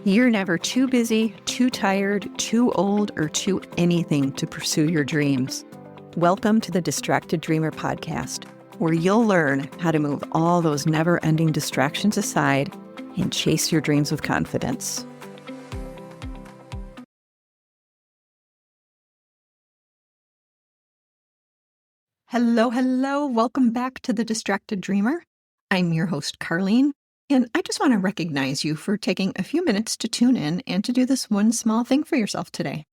You're never too busy, too tired, too old, or too anything to pursue your dreams. Welcome to the Distracted Dreamer podcast, where you'll learn how to move all those never-ending distractions aside and chase your dreams with confidence. Hello. Welcome back to the Distracted Dreamer. I'm your host, Carlene. And I just want to recognize you for taking a few minutes to tune in and to do this one small thing for yourself today.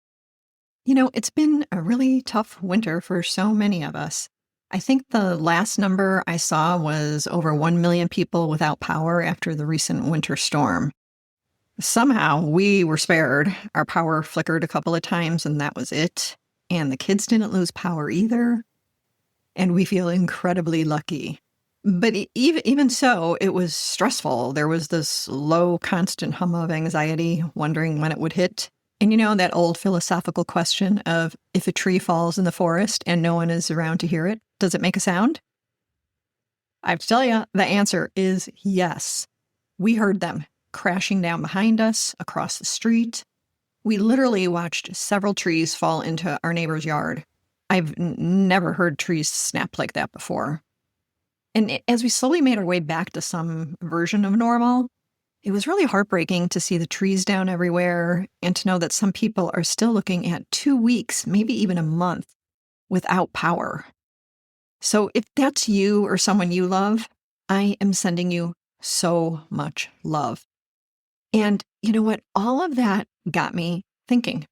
You know, it's been a really tough winter for so many of us. I think the last number I saw was over 1 million people without power after the recent winter storm. Somehow we were spared. Our power flickered a couple of times and that was it. And the kids didn't lose power either. And we feel incredibly lucky. But even so, it was stressful. There was this low, constant hum of anxiety, wondering when it would hit. And you know, that old philosophical question of if a tree falls in the forest and no one is around to hear it, does it make a sound? I have to tell you, the answer is yes. We heard them crashing down behind us, across the street. We literally watched several trees fall into our neighbor's yard. I've never heard trees snap like that before. And as we slowly made our way back to some version of normal, it was really heartbreaking to see the trees down everywhere and to know that some people are still looking at 2 weeks, maybe even a month, without power. So if that's you or someone you love, I am sending you so much love. And you know what? All of that got me thinking,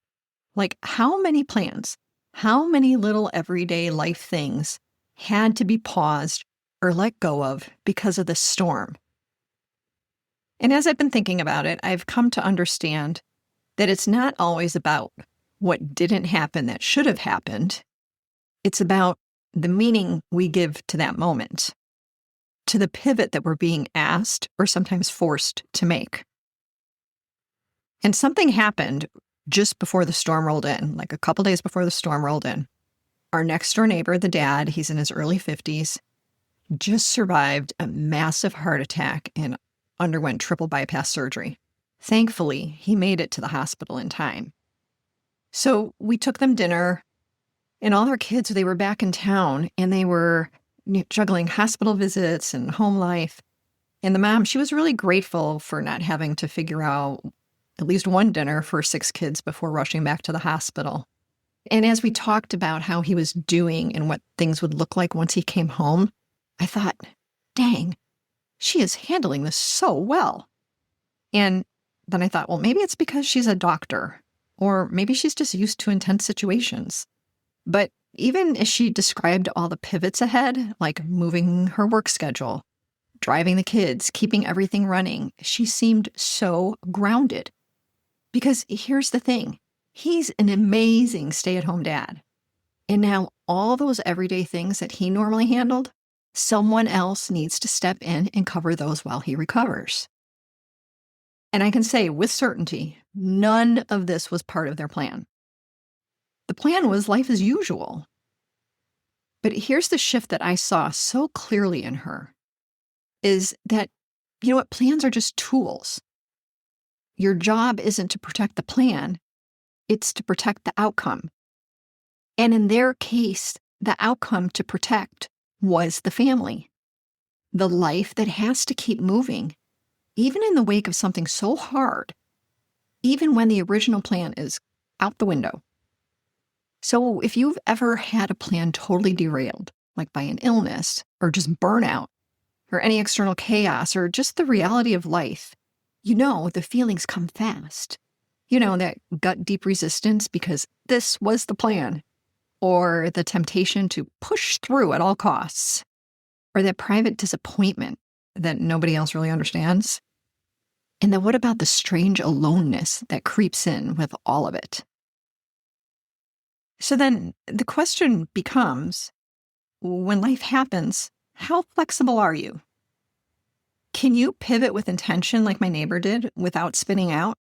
like, how many plans, how many little everyday life things had to be paused or let go of because of the storm? And as I've been thinking about it, I've come to understand that it's not always about what didn't happen that should have happened. It's about the meaning we give to that moment, to the pivot that we're being asked or sometimes forced to make. And something happened just before the storm rolled in, like a couple days before the storm rolled in. Our next door neighbor, the dad, he's in his early 50s, just survived a massive heart attack and underwent triple bypass surgery. Thankfully, he made it to the hospital in time. So we took them dinner, and all our kids, they were back in town, and they were juggling hospital visits and home life. And the mom, she was really grateful for not having to figure out at least one dinner for 6 kids before rushing back to the hospital. And as we talked about how he was doing and what things would look like once he came home, I thought, dang, she is handling this so well. And then I thought, well, maybe it's because she's a doctor, or maybe she's just used to intense situations. But even as she described all the pivots ahead, like moving her work schedule, driving the kids, keeping everything running, she seemed so grounded. Because here's the thing, he's an amazing stay-at-home dad. And now all those everyday things that he normally handled, someone else needs to step in and cover those while he recovers. And I can say with certainty, none of this was part of their plan. The plan was life as usual. But here's the shift that I saw so clearly in her, is that, you know what, plans are just tools. Your job isn't to protect the plan, it's to protect the outcome. And in their case, the outcome to protect was the family, the life that has to keep moving, even in the wake of something so hard, even when the original plan is out the window. So if you've ever had a plan totally derailed, like by an illness or just burnout or any external chaos or just the reality of life, you know the feelings come fast. You know, that gut deep resistance because this was the plan, or the temptation to push through at all costs, or that private disappointment that nobody else really understands. And then what about the strange aloneness that creeps in with all of it? So then the question becomes, when life happens, how flexible are you? Can you pivot with intention like my neighbor did without spinning out?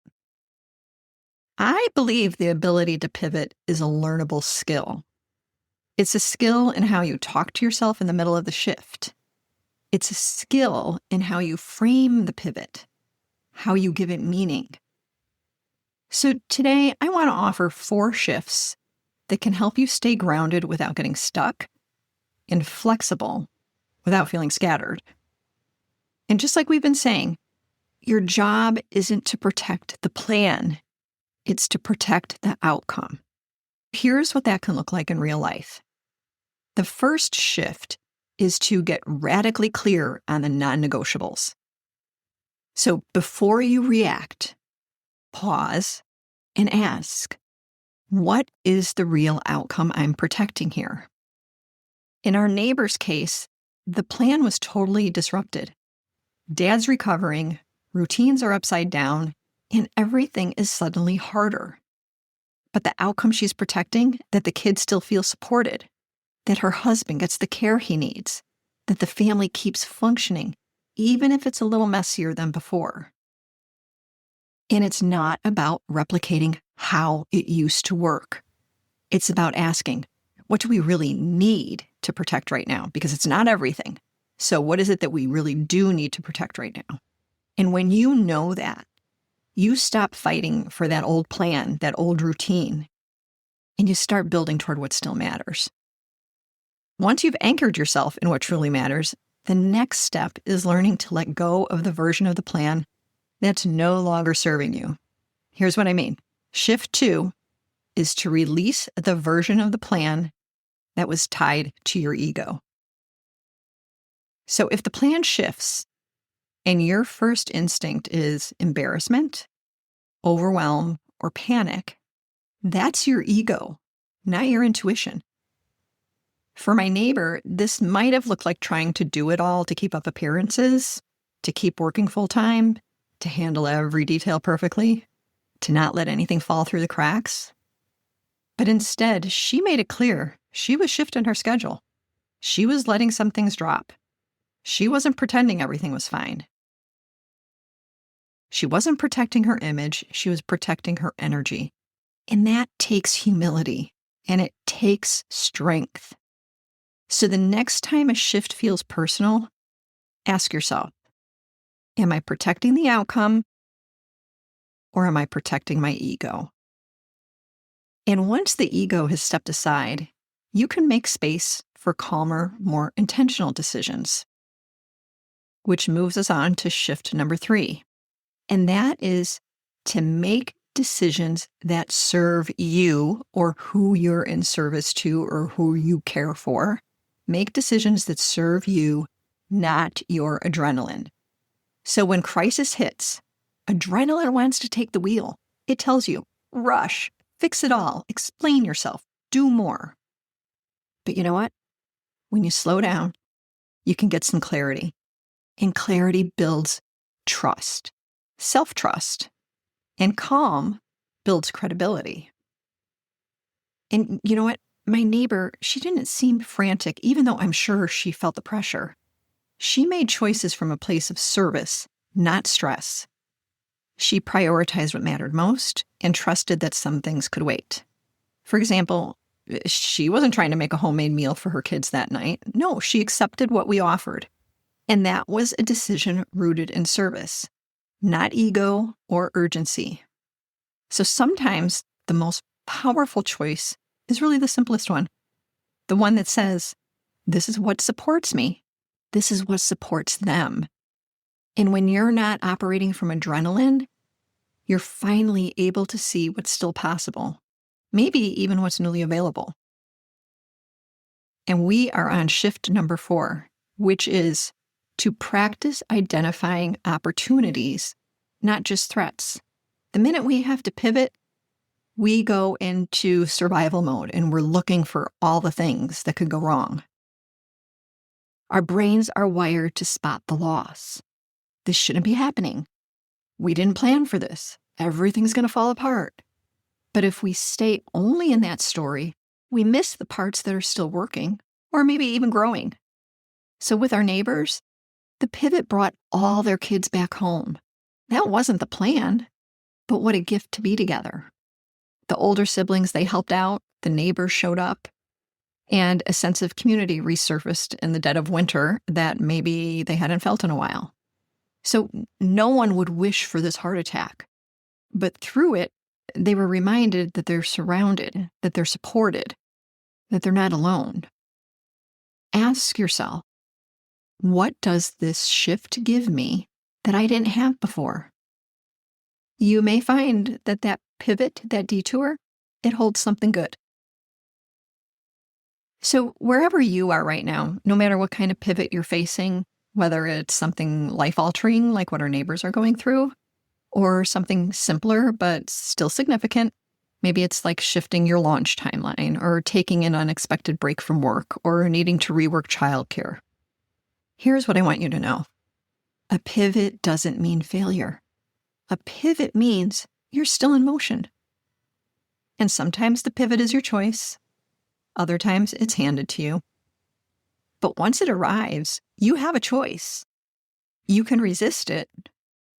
I believe the ability to pivot is a learnable skill. It's a skill in how you talk to yourself in the middle of the shift. It's a skill in how you frame the pivot, how you give it meaning, So today I want to offer 4 shifts that can help you stay grounded without getting stuck and flexible without feeling scattered. And just like we've been saying, your job isn't to protect the plan, it's to protect the outcome. Here's what that can look like in real life. The first shift is to get radically clear on the non-negotiables. So before you react, pause and ask, what is the real outcome I'm protecting here? In our neighbor's case, the plan was totally disrupted. Dad's recovering, routines are upside down, and everything is suddenly harder. But the outcome she's protecting, that the kids still feel supported, that her husband gets the care he needs, that the family keeps functioning, even if it's a little messier than before. And it's not about replicating how it used to work. It's about asking, what do we really need to protect right now? Because it's not everything. So what is it that we really do need to protect right now? And when you know that, you stop fighting for that old plan, that old routine, and you start building toward what still matters. Once you've anchored yourself in what truly matters, the next step is learning to let go of the version of the plan that's no longer serving you. Here's what I mean. Shift 2 is to release the version of the plan that was tied to your ego. So if the plan shifts and your first instinct is embarrassment, overwhelm, or panic, that's your ego, not your intuition. For my neighbor, this might have looked like trying to do it all to keep up appearances, to keep working full time, to handle every detail perfectly, to not let anything fall through the cracks. But instead, she made it clear she was shifting her schedule. She was letting some things drop. She wasn't pretending everything was fine. She wasn't protecting her image, she was protecting her energy. And that takes humility, and it takes strength. So the next time a shift feels personal, ask yourself, am I protecting the outcome, or am I protecting my ego? And once the ego has stepped aside, you can make space for calmer, more intentional decisions. Which moves us on to shift number 3. And that is to make decisions that serve you or who you're in service to or who you care for. Make decisions that serve you, not your adrenaline. So when crisis hits, adrenaline wants to take the wheel. It tells you, rush, fix it all, explain yourself, do more. But you know what? When you slow down, you can get some clarity. And clarity builds trust, self-trust. And calm builds credibility. And you know what? My neighbor, she didn't seem frantic, even though I'm sure she felt the pressure. She made choices from a place of service, not stress. She prioritized what mattered most and trusted that some things could wait. For example, she wasn't trying to make a homemade meal for her kids that night. No, she accepted what we offered. And that was a decision rooted in service, not ego or urgency. So sometimes the most powerful choice is really the simplest one. The one that says, this is what supports me. This is what supports them. And when you're not operating from adrenaline, you're finally able to see what's still possible, maybe even what's newly available. And we are on shift number 4, which is to practice identifying opportunities, not just threats. The minute we have to pivot, we go into survival mode and we're looking for all the things that could go wrong. Our brains are wired to spot the loss. This shouldn't be happening. We didn't plan for this. Everything's going to fall apart. But if we stay only in that story, we miss the parts that are still working, or maybe even growing. So with our neighbors, the pivot brought all their kids back home. That wasn't the plan, but what a gift to be together. The older siblings, they helped out, the neighbors showed up, and a sense of community resurfaced in the dead of winter that maybe they hadn't felt in a while. So no one would wish for this heart attack. But through it, They were reminded that they're surrounded, that they're supported, that they're not alone. Ask yourself, what does this shift give me that I didn't have before? You may find that that pivot, that detour, it holds something good. So wherever you are right now, no matter what kind of pivot you're facing, whether it's something life-altering like what our neighbors are going through, or something simpler but still significant, maybe it's like shifting your launch timeline or taking an unexpected break from work or needing to rework childcare. Here's what I want you to know. A pivot doesn't mean failure. A pivot means you're still in motion. And sometimes the pivot is your choice. Other times it's handed to you. But once it arrives, you have a choice. You can resist it,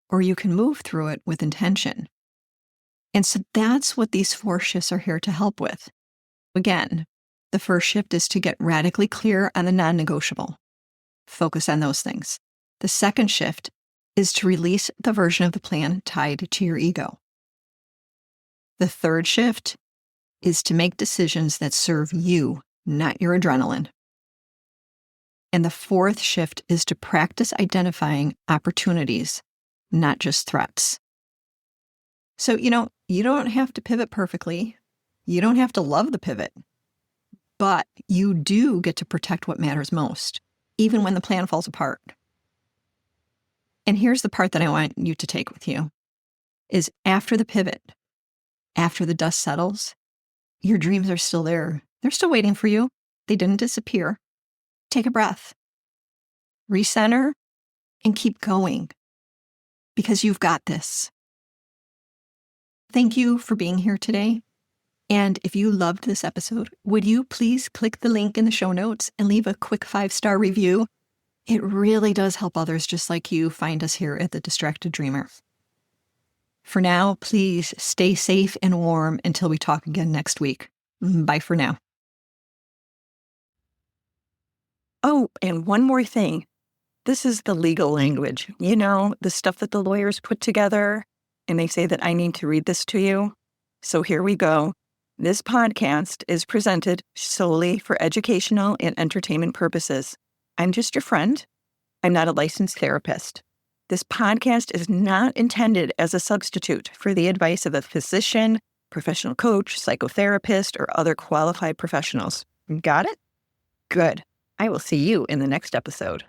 or you can move through it with intention. And so that's what these 4 shifts are here to help with. Again, the first shift is to get radically clear on the non-negotiable. Focus on those things. The second shift is to release the version of the plan tied to your ego. The third shift is to make decisions that serve you, not your adrenaline. And the fourth shift is to practice identifying opportunities, not just threats. So, you don't have to pivot perfectly. You don't have to love the pivot. But you do get to protect what matters most, even when the plan falls apart. And here's the part that I want you to take with you, is after the pivot, after the dust settles, your dreams are still there. They're still waiting for you. They didn't disappear. Take a breath, recenter, and keep going, because you've got this. Thank you for being here today. And if you loved this episode, would you please click the link in the show notes and leave a quick 5-star review? It really does help others just like you find us here at The Distracted Dreamer. For now, please stay safe and warm until we talk again next week. Bye for now. Oh, and one more thing. This is the legal language. The stuff that the lawyers put together, and they say that I need to read this to you. So here we go. This podcast is presented solely for educational and entertainment purposes. I'm just your friend. I'm not a licensed therapist. This podcast is not intended as a substitute for the advice of a physician, professional coach, psychotherapist, or other qualified professionals. Got it? Good. I will see you in the next episode.